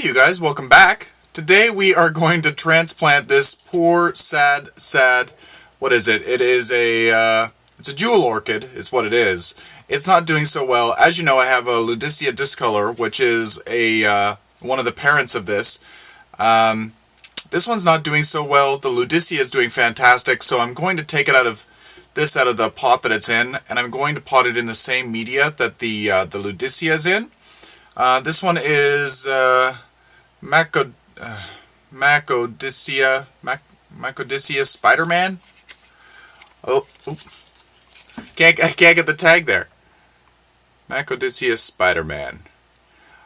you guys, welcome back. Today we are going to transplant this poor, sad, what is it? It is it's a Jewel Orchid, is what it is. It's not doing so well. As you know, I have a Ludisia discolor, which is one of the parents of this. This one's not doing so well. The Ludisia is doing fantastic, so I'm going to take it out of the pot that it's in, and I'm going to pot it in the same media that the Ludisia is in. This one is Macodisia Spiderman. Oh, I can't get the tag there. Macodisia Spiderman.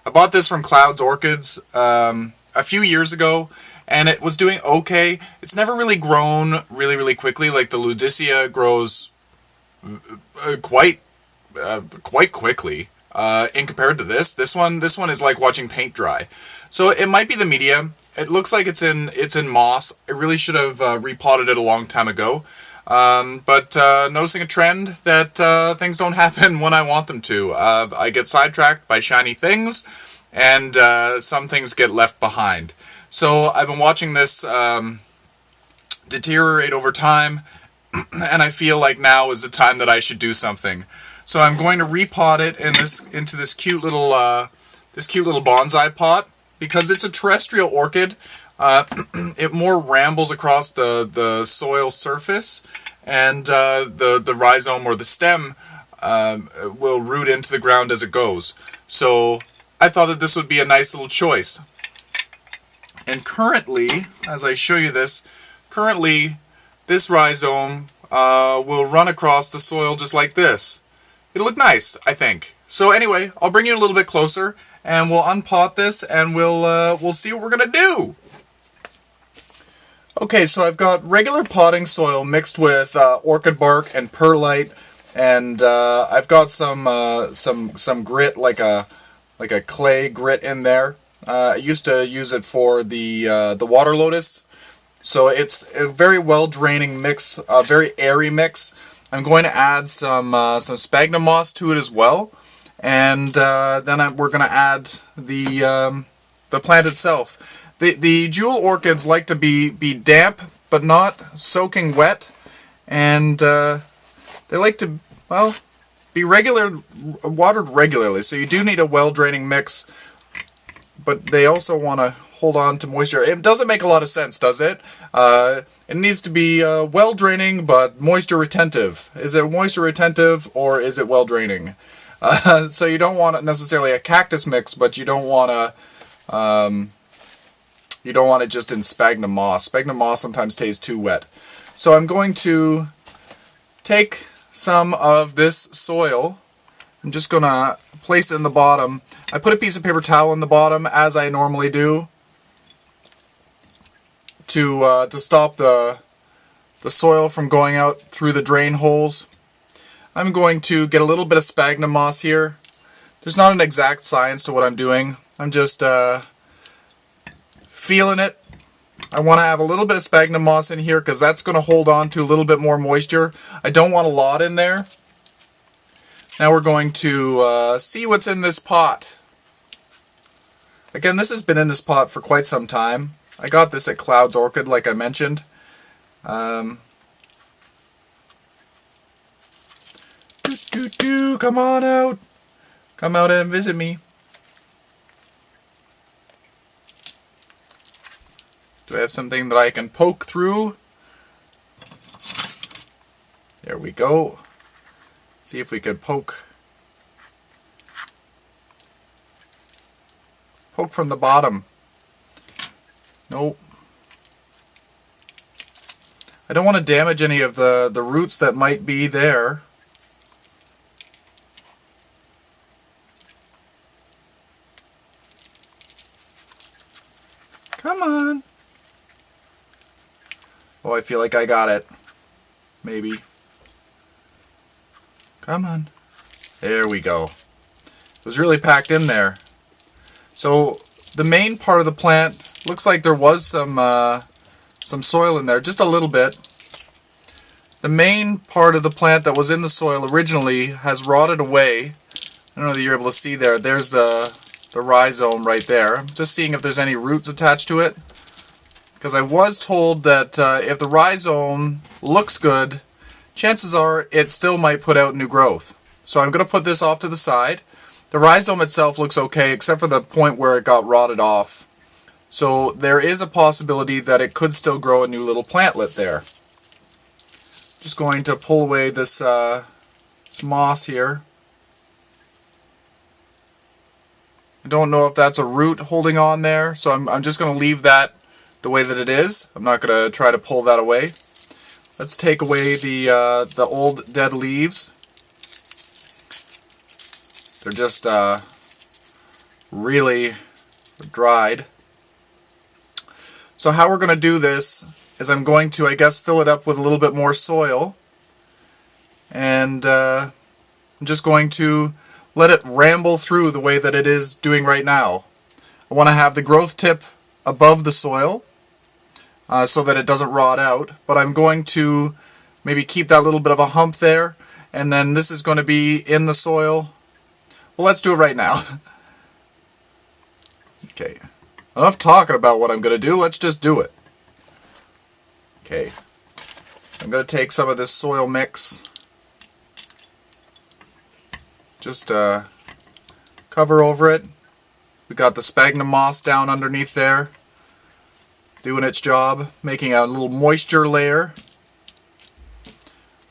I bought this from X Orchids a few years ago, and it was doing okay. It's never really grown really quickly. Like the Ludisia grows quite quickly. In compared to this one is like watching paint dry. So it might be the media. It looks like it's in moss. I really should have repotted it a long time ago. But noticing a trend that things don't happen when I want them to. I get sidetracked by shiny things, and some things get left behind. So I've been watching this deteriorate over time, and I feel like now is the time that I should do something. So I'm going to repot it into this cute little bonsai pot, because it's a terrestrial orchid. It more rambles across the soil surface, and the rhizome or the stem will root into the ground as it goes. So I thought that this would be a nice little choice. And currently, as I show you this, this rhizome will run across the soil just like this. It'll look nice, I think. So anyway, I'll bring you a little bit closer, and we'll unpot this, and we'll see what we're gonna do. Okay, so I've got regular potting soil mixed with orchid bark and perlite, and I've got some grit, like a clay grit in there. I used to use it for the water lotus, so it's a very well draining mix, a very airy mix. I'm going to add some sphagnum moss to it as well, and then we're going to add the plant itself. The Jewel Orchids like to be damp, but not soaking wet, and they like to, well, be watered regularly. So you do need a well-draining mix, but they also want to hold on to moisture. It doesn't make a lot of sense, does it? It needs to be well draining, but moisture retentive. Is it moisture retentive, or is it well draining? So you don't want necessarily a cactus mix, but you don't want it just in sphagnum moss. Sphagnum moss sometimes tastes too wet. So I'm going to take some of this soil. I'm just gonna place it in the bottom. I put a piece of paper towel in the bottom, as I normally do, to stop the soil from going out through the drain holes. I'm going to get a little bit of sphagnum moss here. There's not an exact science to what I'm doing. I'm just feeling it. I want to have a little bit of sphagnum moss in here because that's going to hold on to a little bit more moisture. I don't want a lot in there. Now we're going to see what's in this pot. Again, this has been in this pot for quite some time. I got this at X Orchid, like I mentioned. Come on out. Come out and visit me. Do I have something that I can poke through? There we go. See if we could poke from the bottom. Nope. I don't want to damage any of the roots that might be there. Come on. Oh, I feel like I got it. Maybe. Come on. There we go. It was really packed in there. So the main part of the plant looks like there was some soil in there, just a little bit. The main part of the plant that was in the soil originally has rotted away. I don't know if you're able to see there. There's the rhizome right there. Just seeing if there's any roots attached to it. Because I was told that if the rhizome looks good, chances are it still might put out new growth. So I'm going to put this off to the side. The rhizome itself looks okay, except for the point where it got rotted off. So there is a possibility that it could still grow a new little plantlet there. Just going to pull away this, this moss here. I don't know if that's a root holding on there, so I'm just going to leave that the way that it is. I'm not going to try to pull that away. Let's take away the old dead leaves. They're just really dried. So how we're going to do this is I'm going to, I guess, fill it up with a little bit more soil. And I'm just going to let it ramble through the way that it is doing right now. I want to have the growth tip above the soil so that it doesn't rot out. But I'm going to maybe keep that little bit of a hump there. And then this is going to be in the soil. Well, let's do it right now. Okay. Enough talking about what I'm going to do. Let's just do it. Okay. I'm going to take some of this soil mix. Just cover over it. We got the sphagnum moss down underneath there, doing its job, making a little moisture layer.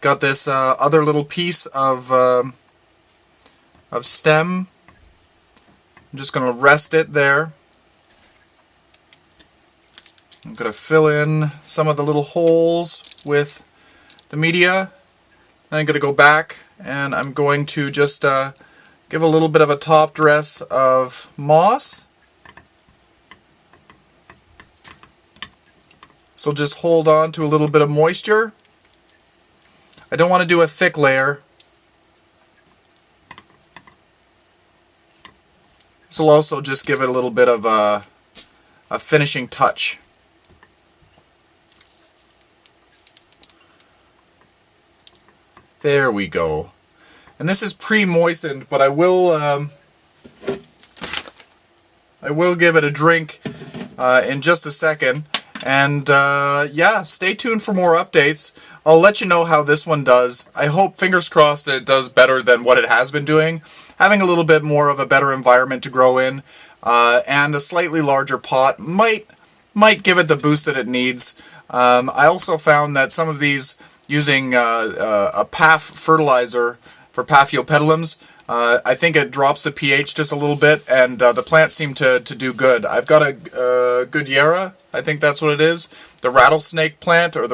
Got this other little piece of stem. I'm just going to rest it there. I'm going to fill in some of the little holes with the media. I'm going to go back and I'm going to just give a little bit of a top dress of moss. So just hold on to a little bit of moisture. I don't want to do a thick layer. This will also just give it a little bit of a finishing touch. There we go. And this is pre-moistened, but I will give it a drink in just a second. And yeah, stay tuned for more updates. I'll let you know how this one does. I hope, fingers crossed, that it does better than what it has been doing. Having a little bit more of a better environment to grow in, and a slightly larger pot might give it the boost that it needs. I also found that some of these, using a PAF fertilizer for Paphiopedilums, I think it drops the pH just a little bit, and the plants seem to do good. I've got a Goodyear, I think that's what it is, the rattlesnake plant, or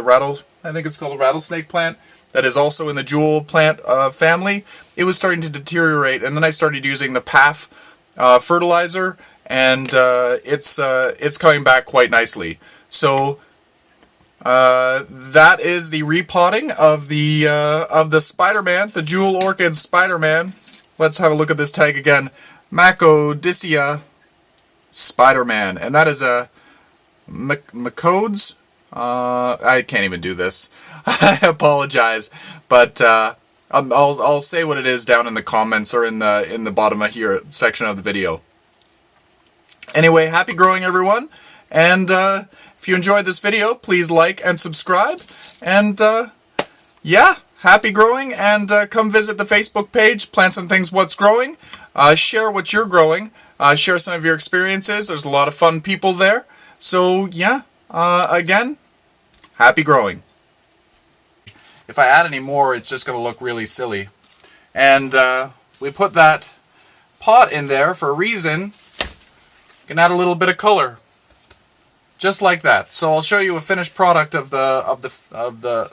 I think it's called a rattlesnake plant, that is also in the Jewel plant family. It was starting to deteriorate, and then I started using the PAF fertilizer, and it's coming back quite nicely. So that is the repotting of the Spiderman, the Jewel Orchid Spiderman. Let's have a look at this tag again. Macodisia Spiderman, and that is a Macodes. I can't even do this. I apologize, but I'll say what it is down in the comments or in the bottom of here section of the video. Anyway, happy growing, everyone, and if you enjoyed this video, please like and subscribe, and yeah, happy growing, and come visit the Facebook page, Plants and Things What's Growing. Share what you're growing, share some of your experiences. There's a lot of fun people there. So yeah, again, happy growing. If I add any more, it's just going to look really silly. And we put that pot in there for a reason. You can add a little bit of color, just like that. So I'll show you a finished product of the